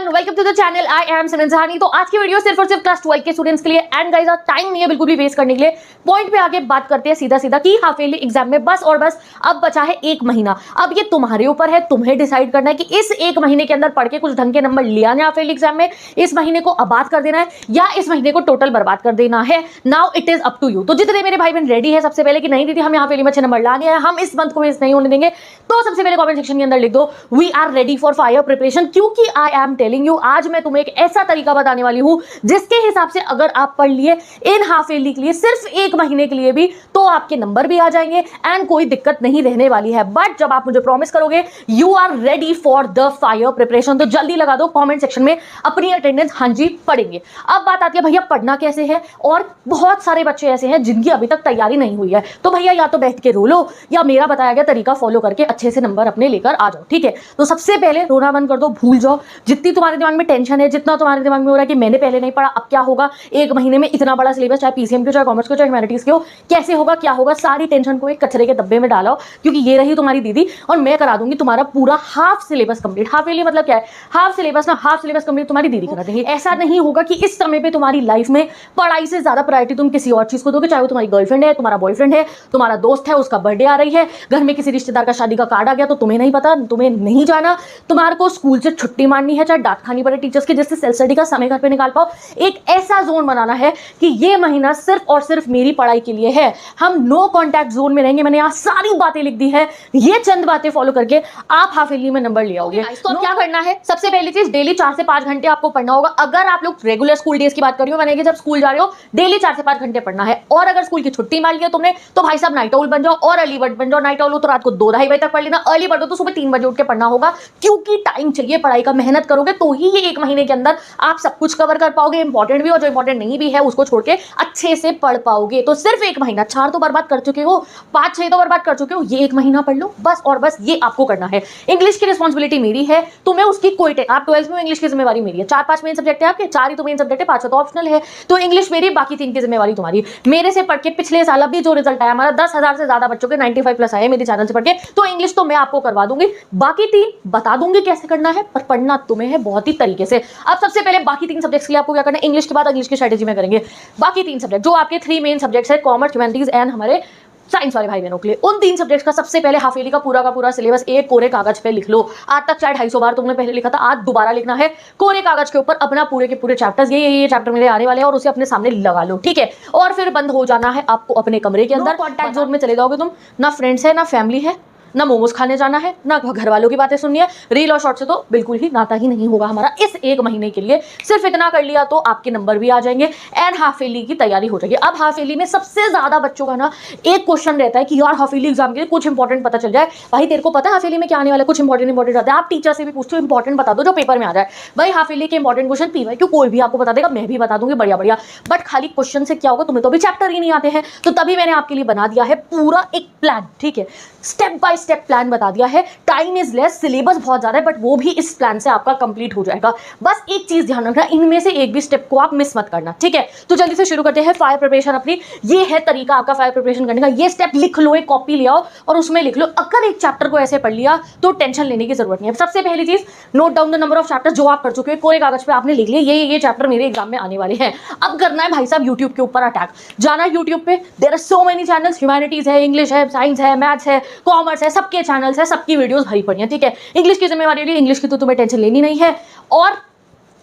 Everyone, welcome to the channel. I am Simran Sahani. तो आज की वीडियो सिर्फ और सिर्फ क्लास 12 के स्टूडेंट्स के लिए एंड गाइस आज टाइम नहीं है बिल्कुल भी वेस्ट करने के लिए। पॉइंट पे आके बात करते हैं सीधा सीधा कि हाफ ईयरली एग्जाम में बस और बस अब बचा है 1 महीना। अब ये तुम्हारे ऊपर है, तुम्हें डिसाइड करना है कि इस 1 महीने के अंदर पढ़ के कुछ ढंग के नंबर ले आने हाफ ईयरली एग्जाम में, इस महीने को आबाद कर देना है या इस महीने को टोटल बर्बाद कर देना है। Now it is up to you. तो जितने मेरे भाई बहन रेडी है सबसे पहले कि नहीं दीदी हम हाफ ईयरली में अच्छे नंबर लाने हैं, हम इस मंथ को वेस्ट नहीं होने देंगे, तो सबसे पहले कमेंट सेक्शन के अंदर लिख दो we are ready for fire preparation. क्योंकि आई एम टेलिंग यू, आज मैं तुम्हें एक ऐसा तरीका बताने वाली हूं जिसके हिसाब से अगर आप पढ़ लिए इन हाफ ईयरली के लिए सिर्फ 1 महीने के लिए भी, तो आपके नंबर भी आ जाएंगे एंड कोई दिक्कत नहीं रहने वाली है। बट जब आप मुझे प्रॉमिस करोगे you are ready for the fire preparation, तो जल्दी लगा दो कमेंट सेक्शन में अपनी अटेंडेंस, हाँ जी पढ़ेंगे। अब बात आती है भैया पढ़ना कैसे है, और बहुत सारे बच्चे ऐसे हैं जिनकी अभी तक तैयारी नहीं हुई है, तो भैया या तो बैठ के रो लो या मेरा बताया गया तरीका फॉलो करके अच्छे से नंबर अपने लेकर आ जाओ। ठीक है, तो सबसे पहले रोना बंद कर दो, भूल जाओ जितनी तुम्हारे दिमाग में टेंशन है, जितना तुम्हारे दिमाग में हो रहा है कि मैंने पहले नहीं पढ़ा अब क्या होगा, 1 महीने में इतना बड़ा सिलेबस, चाहे पीसीएम के, चाहे कॉमर्स के, चाहे ह्यूमैनिटीज के हो, कैसे होगा क्या होगा, सारी टेंशन को एक कचरे के डब्बे में डालो। क्योंकि ये रही तुम्हारी दीदी और मैं करा दूंगी तुम्हारा पूरा half syllabus complete. Half yearly मतलब क्या है, हाफ सिलेबस ना, हाफ सिलेबस कंप्लीट तुम्हारी दीदी करा देंगी। ऐसा नहीं होगा कि इस समय पे तुम्हारी लाइफ में पढ़ाई से ज्यादा प्रायोरिटी तुम किसी और चीज को दोगे, चाहे वो तुम्हारी गर्लफ्रेंड है, तुम्हारा बॉयफ्रेंड है, तुम्हारा दोस्त है, उसका बर्थडे आ रही है, घर में किसी रिश्तेदार का शादी का कार्ड आ गया तो तुम्हें नहीं पता, तुम्हें नहीं जाना, तुम्हारे को स्कूल से छुट्टी मारनी है, चाहे डांट खानी पड़े टीचर्स की, जिससे सेल्फ स्टडी का समय घर पे निकाल पाओ। एक ऐसा जोन बनाना है कि ये महीना सिर्फ और सिर्फ मेरी पढ़ाई के लिए है, हम नो कॉन्टैक्ट जोन में रहेंगे। मैंने यहाँ सारी बातें लिख दी है, ये चंद बातें फॉलो करके आप हाफ ईयरली में नंबर ले आओगे। तो अब क्या करना है, सबसे पहली चीज डेली 4 से 5 घंटे आपको पढ़ना होगा। अगर आप लोग रेगुलर स्कूल डेज की बात कर रही हो, मैंने कि जब स्कूल जा रहे हो डेली 4 से 5 घंटे पढ़ना है। और अगर स्कूल की छुट्टी मार लिया तुमने तो भाई साहब नाइट आउल बन जाओ और अर्ली बर्ड बन जाओ। नाइट आउल हो तो रात को 2-2:30 बजे तक पढ़ लेना, अर्ली बर्ड हो तो सुबह 3 बजे उठ के पढ़ना होगा, क्योंकि टाइम चाहिए पढ़ाई का। मेहनत करोगे तो ही ये 1 महीने के अंदर आप सब कुछ कवर कर पाओगे, इंपॉर्टेंट भी और जो इंपॉर्टेंट नहीं भी है उसको छोड़ के अच्छे से पढ़ पाओगे। तो सिर्फ 1 महीना, 4 तो बर्बाद कर चुके हो, 5-6 तो बर्बाद कर चुके हो, ये 1 महीना पढ़ लो बस और बस, ये आपको करना है। इंग्लिश की रिस्पॉन्सिबिलिटी मेरी है, तुम्हें उसकी कोई आप 12th में इंग्लिश की जिम्मेवारी मेरी है। 4-5 मेन सब्जेक्ट है आपके, 4 ही तो मेन सब्जेक्ट है, 5 तो ऑप्शनल है, तो इंग्लिश मेरी, बाकी 3 की जिम्मेवारी तुम्हारी। मेरे से पढ़ के पिछले साल अभी जो रिजल्ट आया हमारा 10,000 से ज्यादा बच्चों के 95+ आए मेरे चैनल से पढ़ के, तो इंग्लिश तो मैं आपको करवा दूंगी, बाकी 3 बता दूंगी कैसे करना है, पर पढ़ना तुम्हें है बहुत ही तरीके से। अब सबसे पहले बाकी 3 सब्जेक्ट्स के लिए आपको क्या करना है, इंग्लिश के बाद इंग्लिश की स्ट्रेटेजी में करेंगे। बाकी 3 सब्जेक्ट जो आपके 3 मेन सब्जेक्ट्स है, कॉमर्स, ह्यूमैनिटीज एंड हमारे साइंस वाले भाई बहनों के लिए, उन 3 सब्जेक्ट्स का सबसे पहले हाफ ईयरली का पूरा सिलेबस एक कोरे कागज पे लिख लो। आज तक चाहे 250 बार तुमने पहले लिखा था, आज दोबारा लिखना है कोरे कागज के ऊपर अपना पूरे के पूरे चैप्टर्स, ये चैप्टर मेरे आने वाले हैं, और उसे अपने सामने लगा लो। ठीक है, और फिर बंद हो जाना है आपको अपने कमरे के अंदर। कॉन्टैक्ट जोन में चले जाओगे तुम, ना फ्रेंड्स है, ना फैमिली है, ना मोमोज खाने जाना है, ना घर वालों की बातें सुननी है, रील और शॉर्ट से तो बिल्कुल ही नाता ही नहीं होगा हमारा इस 1 महीने के लिए। सिर्फ इतना कर लिया तो आपके नंबर भी आ जाएंगे एंड हाफ ईयरली की तैयारी हो जाएगी। अब हाफ ईयरली में सबसे ज्यादा बच्चों का ना एक क्वेश्चन रहता है कि यार हाफ ईयरली एग्जाम के लिए कुछ इंपॉर्टेंट पता चल जाए। भाई तेरे को पता है हाफ ईयरली में क्या आने वाला है, कुछ इंपॉर्टेंट आता है, आप टीचर से भी पूछते हो इंपॉर्टेंट बता दो जो पेपर में आ जाए। भाई हाफ ईयरली के इंपॉर्टेंट क्वेश्चन पीवाईक्यू कोई भी आपको बता देगा, मैं भी बता दूंगी, बढ़िया। बट खाली क्वेश्चन से क्या होगा, तुम्हें तो अभी चैप्टर ही नहीं आते हैं, तो तभी मैंने आपके लिए बना दिया है पूरा एक प्लान। ठीक है, स्टेप बाय स्टेप प्लान बता दिया है। टाइम इज लेस, सिलेबस बहुत ज्यादा है, बट वो भी इस प्लान से आपका कंप्लीट हो जाएगा। बस एक चीज ध्यान रखना, इनमें से एक भी स्टेप को आप मिस मत करना। ठीक है, तो जल्दी से शुरू करते हैं फायर प्रिपरेशन अपनी। ये है तरीका आपका फायर प्रिपरेशन करने का, ये स्टेप लिख लो, एक कॉपी ले आओ और उसमें लिख लो। अगर एक चैप्टर को ऐसे पढ़ लिया तो टेंशन लेने की जरूरत नहीं है। सबसे पहली चीज, note down the number of chapter जो आप पढ़ चुके हो, कोरे कागज पे आपने लिख लिया ये चैप्टर मेरे एग्जाम में आने वाले हैं। अब करना है भाई साहब यूट्यूब के ऊपर अटैक, जाना है यूट्यूब पे, there are so many channels, humanities है, इंग्लिश है, साइंस है, मैथ्स है, कॉमर्स है, सबके चैनल्स है, सबकी वीडियोस भरी पड़ी है। ठीक है, इंग्लिश की जिम्मेवारी ली, इंग्लिश की तो तुम्हें टेंशन लेनी नहीं है, और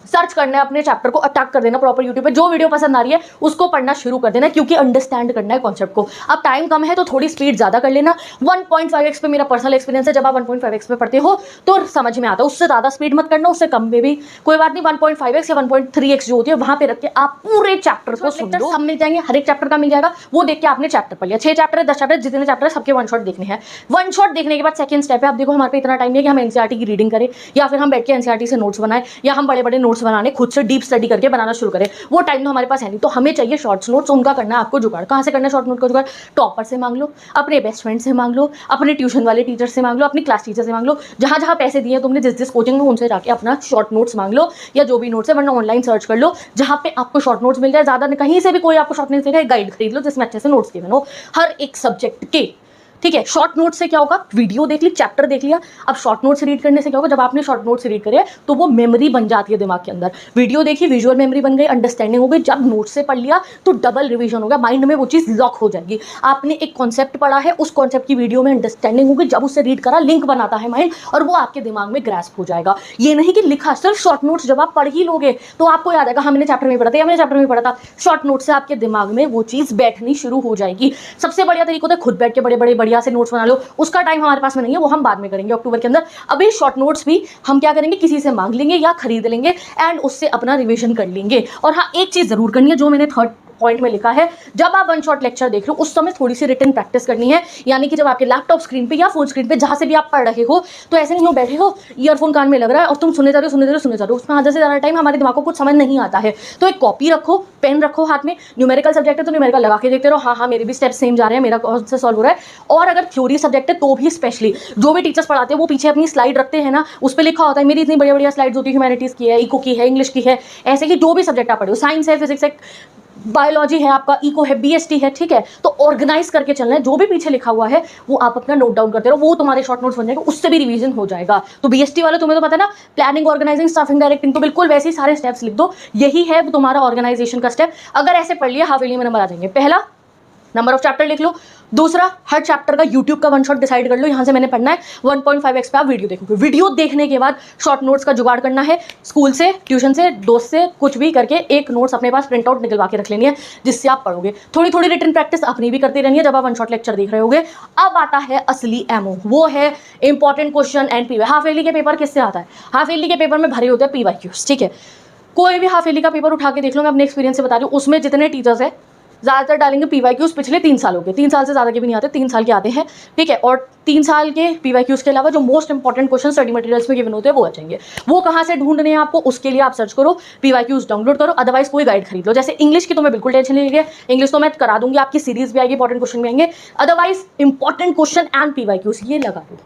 सर्च करना है अपने चैप्टर को, अटैक कर देना प्रॉपर यूट्यूब पे, जो वीडियो पसंद आ रही है उसको पढ़ना शुरू कर देना, क्योंकि अंडरस्टैंड करना है कॉन्सेप्ट को। अब टाइम कम है तो थोड़ी स्पीड ज्यादा कर लेना। 1.5x पे मेरा पर्सनल एक्सपीरियंस है, जब आप 1.5x पे पढ़ते हो तो समझ में आता है, उससे ज्यादा स्पीड मत करना, उससे कम में भी कोई बात नहीं। 1.5x या 1.3x जो होती है वहां पे रख के आप पूरे चैप्टर को सुन लो, सब मिल जाएंगे, हर एक चैप्टर का मिल जाएगा, वो देख के आपने चैप्टर पढ़ लिया। 6 चैप्टर है, 10 चैप्टर, जितने चैप्टर है सबके 1 शॉट देखने हैं। 1 शॉट देखने के बाद सेकंड स्टेप है, आप देखो हमारे पे इतना टाइम नहीं है कि हम एनसीईआरटी की रीडिंग करें, या फिर हम बैठ के एनसीईआरटी से नोट्स बनाए, या हम बड़े नोट्स बनाने खुद से डीप स्टडी करके बनाना शुरू करें। वो टाइम तो हमारे पास है नहीं, तो हमें चाहिए शॉर्ट्स नोट्स, उनका करना है आपको जुगाड़। कहाँ से करना है शॉर्ट नोट का जुगाड़? टॉपर से मांग लो, अपने बेस्ट फ्रेंड से मांग लो, अपने ट्यूशन वाले टीचर से मांग लो, अपनी क्लास टीचर से मांग लो, जहाँ जहाँ पैसे दिए तुमने जिस कोचिंग में, उनसे जाके अपना शॉर्ट नोट्स मांग लो, या जो भी नोट्स है, वरना ऑनलाइन सर्च कर लो जहाँ पे आपको शॉर्ट नोट्स मिल जाए। ज्यादा कहीं से भी कोई आपको शॉर्ट नोट्स देगा, गाइड खरीद लो जिसमें अच्छे से नोट्स गिवन हो हर एक सब्जेक्ट के। ठीक है। शॉर्ट नोट से क्या होगा, वीडियो देख ली, चैप्टर देख लिया। अब शॉर्ट नोट से रीड करने से क्या होगा, जब आपने शॉर्ट नोट से रीड करे तो वो मेमोरी बन जाती है दिमाग के अंदर। वीडियो देखी, विजुअल मेमोरी बन गई, अंडरस्टैंडिंग हो गई। जब नोट से पढ़ लिया तो डबल रिवीजन हो गया, माइंड में वो चीज़ लॉक हो जाएगी। आपने एक कॉन्सेप्ट पढ़ा है, उस कॉन्सेप्ट की वीडियो में अंडरस्टैंडिंग होगी, जब उससे रीड करा लिंक बनाता है माइंड, और वो आपके दिमाग में ग्रैस्प हो जाएगा। ये नहीं कि लिखा, सिर्फ शॉर्ट नोट्स जब आप पढ़ ही लोगे तो आपको याद आएगा, हमने चैप्टर में पढ़ा था या मैंने चैप्टर में पढ़ा था। शॉर्ट नोट से आपके दिमाग में वो चीज़ बैठनी शुरू हो जाएगी। सबसे बढ़िया तरीका होता है खुद बैठ के बड़े बड़े बढ़िया से नोट्स बना लो। उसका टाइम हमारे पास में नहीं है, वो हम बाद में करेंगे अक्टूबर के अंदर। अभी शॉर्ट नोट्स भी हम क्या करेंगे, किसी से मांग लेंगे या खरीद लेंगे एंड उससे अपना रिवीजन कर लेंगे। और हाँ, एक चीज़ जरूर करनी है जो मैंने थर्ड पॉइंट में लिखा है, जब आप वन शॉट लेक्चर देख रहे हो उस समय थोड़ी सी रिटन प्रैक्टिस करनी है। यानी कि जब आपके लैपटॉप स्क्रीन पे या फोन स्क्रीन पे जहां से भी आप पढ़ रहे हो, तो ऐसे नहीं हो बैठे हो, ईयरफोन कान में लग रहा है और तुम सुने जा रहे हो, उसमें आधा से ज़्यादा टाइम हमारे दिमाग को कुछ समझ नहीं आता है। तो एक कॉपी रखो, पेन रखो हाथ में। न्यूमेरिकल सब्जेक्ट है तो न्यूमेरिकल लगा के देखते रहो, हाँ मेरे भी स्टेप सेम जा रहे हैं, मेरा कौन से सॉल्व हो रहा है। और अगर थ्योरी सब्जेक्ट है तो भी स्पेशली जो भी टीचर्स पढ़ाते हैं वो पीछे अपनी स्लाइड रखते हैं ना, उस पर लिखा होता है मेरी इतनी बढ़िया बढ़िया स्लाइड्स होती है, ह्यूमैनिटीज़ की है, इको की है, इंग्लिश की है। ऐसे कि जो भी सब्जेक्ट आप पढ़े हो, साइंस है, फिजिक्स है, बायोलॉजी है, आपका इको है, बीएसटी है, ठीक है। तो ऑर्गेनाइज करके चलना है, जो भी पीछे लिखा हुआ है वो आप अपना नोट डाउन करते रहो, वो तुम्हारे शॉर्ट नोट्स बन जाएगा, उससे भी रिवीजन हो जाएगा। तो बीएसटी वाले तुम्हें तो पता है ना, प्लानिंग, ऑर्गेनाइजिंग, स्टाफिंग, डायरेक्टिंग, तो बिल्कुल वैसे ही सारे स्टेप्स लिख दो। यही है तुम्हारा ऑर्गेनाइजेशन का स्टेप। अगर ऐसे पढ़ लिया हाफ ईयरली में नंबर आ जाएंगे। पहला, नंबर ऑफ चैप्टर लिख लो। दूसरा, हर चैप्टर का यूट्यूब का वन शॉट डिसाइड कर लो, यहाँ से मैंने पढ़ना है 1.5x पे आप वीडियो देखोगे। वीडियो देखने के बाद शॉर्ट नोट्स का जुगाड़ करना है, स्कूल से, ट्यूशन से, दोस्त से, कुछ भी करके एक नोट्स अपने पास प्रिंट आउट निकलवा के रख लेनी है, जिससे आप पढ़ोगे। थोड़ी थोड़ी रिटन प्रैक्टिस अपनी भी करती रहनी है जब आप वन शॉट लेक्चर देख रहे होगे। अब आता है असली एमओ, वो है important question and PY. Half yearly के पेपर किससे आता है, हाफ ईयरली के पेपर में भरे होते हैं पीवाईक्यूज, ठीक है। कोई भी हाफ ईयरली का पेपर उठा के देख लो, मैं अपने एक्सपीरियंस से बता रही हूँ, उसमें जितने टीचर्स है ज़्यादातर डालेंगे पीवाईक्यूज पिछले 3 सालों के, 3 साल से ज़्यादा के भी नहीं आते, 3 साल के आते हैं, ठीक है। और 3 साल के पीवाईक्यूज के अलावा जो most important question study materials में गिवन होते हैं वो आ जाएंगे। वो कहाँ से ढूंढने हैं आपको, उसके लिए आप सर्च करो, पीवाईक्यूज डाउनलोड करो, अदरवाइज कोई गाइड खरीद लो। जैसे इंग्लिश की तो मैं बिल्कुल टेंशन नहीं लीजिए, इंग्लिश तो मैं करा दूंगी, आपकी सीरीज भी आएगी, इंपॉर्टेंट क्वेश्चन भी आएंगे। Otherwise important question and PYQs ये लगा दो।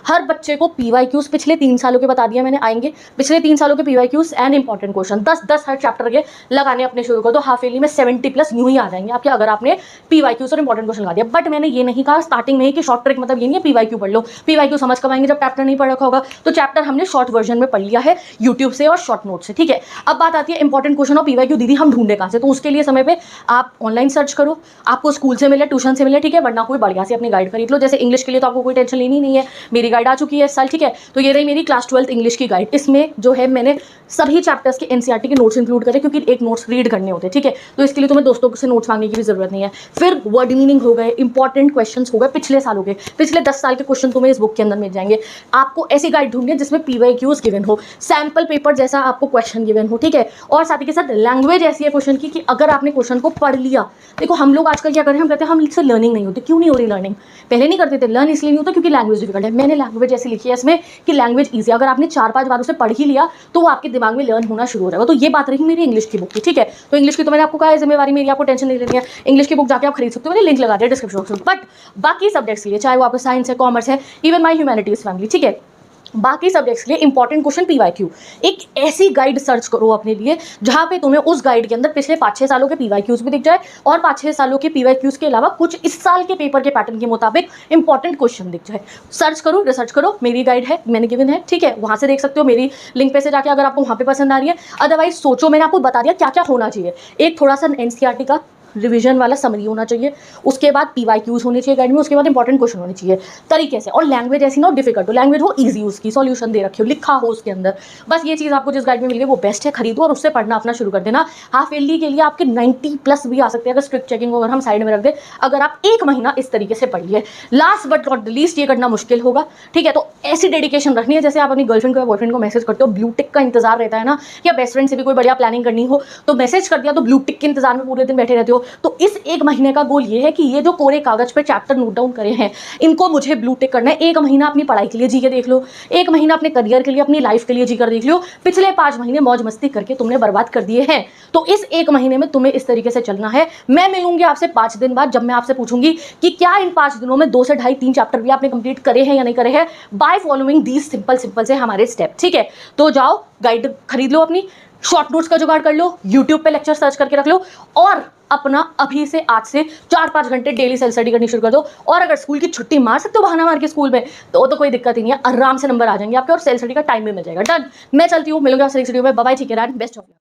हर बच्चे को पीवाईक्यूज पिछले 3 सालों के बता दिया मैंने, आएंगे पिछले 3 सालों के PYQs and important question 10-10 her chapter के लगाने अपने शुरू कर दो। हाफ ईयरली में 70+ यूं ही आ जाएंगे आपके, अगर आपने पीवाईक्यूज और इंपॉर्टेंट क्वेश्चन लगा दिया। बट मैंने ये नहीं कहा स्टार्टिंग में ही कि शॉर्ट ट्रिक मतलब ये नहीं है पीवाईक्यू पढ़ लो। पीवाईक्यू समझ कब आएंगे, जब चैप्टर नहीं पढ़ रखा होगा। तो चैप्टर हमने शॉर्ट वर्जन में पढ़ लिया है यूट्यूब से और शॉर्ट नोट से, ठीक है। अब बात आती है इंपॉर्टेंट क्वेश्चन और पीवाईक्यू दीदी हम ढूंढे कहाँ से, तो उसके लिए समय पे आप ऑनलाइन सर्च करो, आपको स्कूल से मिले, ट्यूशन से मिले, ठीक है। वरना कोई बढ़िया से अपनी गाइड खरीद लो। जैसे इंग्लिश के लिए तो आपको कोई टेंशन लेनी नहीं है, मेरी गाइड आ चुकी है इस साल, ठीक है। तो ये रही मेरी क्लास 12th इंग्लिश की गाइड। इसमें जो है मैंने सभी चैप्टर्स के एनसीईआरटी के नोट्स इंक्लूड करे, क्योंकि एक नोट्स रीड करने होते हैं, ठीक है। तो इसके लिए तुम्हें दोस्तों से नोट्स मांगने की भी जरूरत नहीं है। फिर वर्ड मीनिंग हो गए, इंपॉर्टेंट क्वेश्चंस हो गए पिछले सालों के, पिछले 10 साल के क्वेश्चन तुम्हें इस बुक के अंदर मिल जाएंगे। आपको ऐसी गाइड ढूंढनी है जिसमें पीवाईक्यूज गिवन हो, सैम्पल पेपर जैसा आपको क्वेश्चन गिवन हो, ठीक है। और साथ ही के साथ लैंग्वेज ऐसी है क्वेश्चन की कि अगर आपने क्वेश्चन को पढ़ लिया, देखो हम लोग आजकल क्या कर रहे हैं, हम कहते हैं हम इससे लर्निंग नहीं होती। क्यों नहीं हो रही लर्निंग, पहले नहीं करते थे, लर्न इसलिए नहीं होता क्योंकि लैंग्वेज डिफिकल्ट है। मैंने लैंग्वेज ऐसी लिखी है इसमें कि लैंग्वेज ईजी, अगर आपने 4-5 बार उसे पढ़ ही लिया तो वो आपके दिमाग में लर्न होना शुरू हो जाएगा। तो ये बात रही मेरी इंग्लिश की बुक की, ठीक है। तो इंग्लिश की तो मैंने आपको कहा है जिम्मेवारी मेरी, आपको टेंशन नहीं लेनी है। इंग्लिश की बुक जाके आप खरीद सकते हो, मैंने लिंक लगा दिया डिस्क्रिप्शन बॉक्स में। बट बाकी सब्जेक्ट्स के लिए, चाहे वो आपका साइंस है, कॉमर्स है, इवन माई ह्यूमैनिटीज फैमिली, ठीक है, बाकी सब्जेक्ट्स के लिए इंपॉर्टेंट क्वेश्चन पीवाईक्यू, एक ऐसी गाइड सर्च करो अपने लिए जहां पे तुम्हें उस गाइड के अंदर पिछले 5-6 सालों के पीवाईक्यूज भी दिख जाए और 5-6 सालों के पीवाईक्यूज के अलावा कुछ इस साल के पेपर के पैटर्न के मुताबिक इंपॉर्टेंट क्वेश्चन दिख जाए। सर्च करो, रिसर्च करो, मेरी गाइड है, मैंने गिवन है, ठीक है, वहां से देख सकते हो, मेरी लिंक पे से जाके अगर आपको वहां पे पसंद आ रही है। अदरवाइज सोचो, मैंने आपको बता दिया क्या क्या होना चाहिए। एक थोड़ा सा एनसीईआरटी का रिवीजन वाला समरी होना चाहिए, उसके बाद पीवाईक्यूज होने चाहिए गाइड में, उसके बाद इंपॉर्टेंट क्वेश्चन होने चाहिए तरीके से, और लैंग्वेज ऐसी ना हो डिफिकल्ट हो, लैंग्वेज हो इजी, उसकी सॉल्यूशन दे रखे हो, लिखा हो उसके अंदर। बस ये चीज़ आपको जिस गाइड में मिल गई वो बेस्ट है, खरीदो और उससे पढ़ना अपना शुरू कर देना। हाफ ईयरली के लिए आपके 90+ भी आ सकते हैं अगर स्ट्रिक्ट चेकिंग अगर हम साइड में रख दे, अगर आप 1 महीना इस तरीके से पढ़ लिए। Last but not the least, ये करना मुश्किल होगा, ठीक है। तो ऐसी डेडिकेशन रखनी है जैसे आप अपनी गर्लफ्रेंड को या बॉयफ्रेंड को मैसेज करते हो, ब्लू टिक का इंतजार रहता है ना, या बेस्ट फ्रेंड से भी कोई बढ़िया प्लानिंग करनी हो तो मैसेज कर दिया तो ब्लू टिक के इंतजार में पूरे दिन बैठे रहते हो। तो इस 1 महीने का गोल ये है कि ये जो कोरे कागज पे चैप्टर नोट डाउन करे हैं इनको मुझे ब्लू टिक करना है। 1 महीना अपनी पढ़ाई के लिए जी के देख लो, 1 महीना अपने करियर के लिए, अपनी लाइफ के लिए जी कर देख लो। पिछले 5 महीने मौज मस्ती करके तुमने बर्बाद कर दिए हैं, तो इस 1 महीने में तुम्हें इस तरीके से चलना है। मैं मिलूंगी आपसे 5 दिन बाद, जब मैं आपसे पूछूंगी कि क्या इन 5 दिनों में 2 से ढाई 3 चैप्टर भी आपने कंप्लीट करे हैं या नहीं करे हैं, बाय फॉलोइंग दीज सिंपल से हमारे स्टेप, ठीक है। तो जाओ गाइड खरीद लो अपनी, शॉर्ट नोट्स का जुगाड़ कर लो, यूट्यूब पे लेक्चर सर्च करके रख लो और अपना अभी से आज से 4-5 घंटे डेली सेल्फ स्टडी करनी शुरू कर दो। और अगर स्कूल की छुट्टी मार सकते हो बहाना मार के स्कूल में, तो कोई दिक्कत ही नहीं है, आराम से नंबर आ जाएंगे आपके और सेल्फ स्टडी का टाइम भी मिल जाएगा। डन। मैं चलती हूँ, मिलूंगा नेक्स्ट वीडियो में। बाय बाय, ठीक है, बेस्ट ऑफ लक।